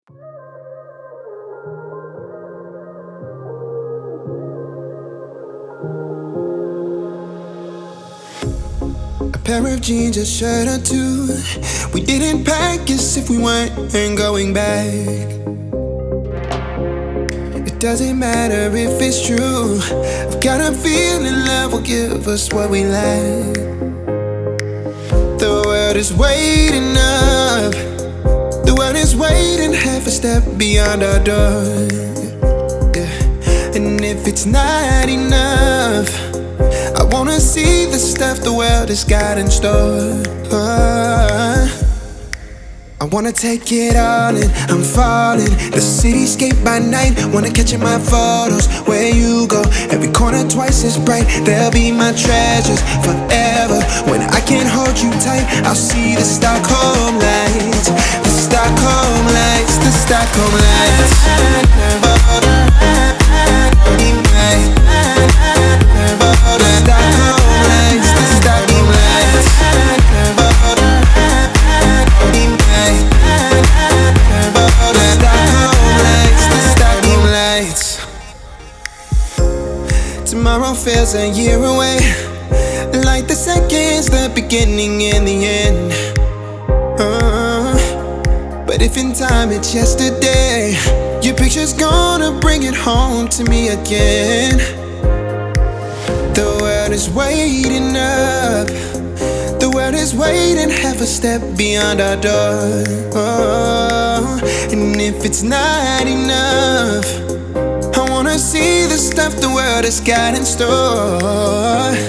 A pair of jeans, a shirt or two. We didn't pack as if we weren't going back. It doesn't matter if it's true. I've got a feeling love will give us what we lack. The world is waiting up. The world is waiting half a step beyond our door. Yeah. And if it's not enough, I wanna see the stuff the world has got in store. I wanna take it all in, I'm falling. The cityscape by night, wanna catch in my photos. Where you go, every corner twice as bright. They'll be my treasures forever. When I can't hold you tight, I'll see the Stockholm lights. The Stockholm lights, the Stockholm lights. Tomorrow feels a year away, like the seconds, the beginning and the end. But if in time it's yesterday, your picture's gonna bring it home to me again. The world is waiting up. The world is waiting half a step beyond our door. And if it's not enough, I wanna see the stuff the world has got in store.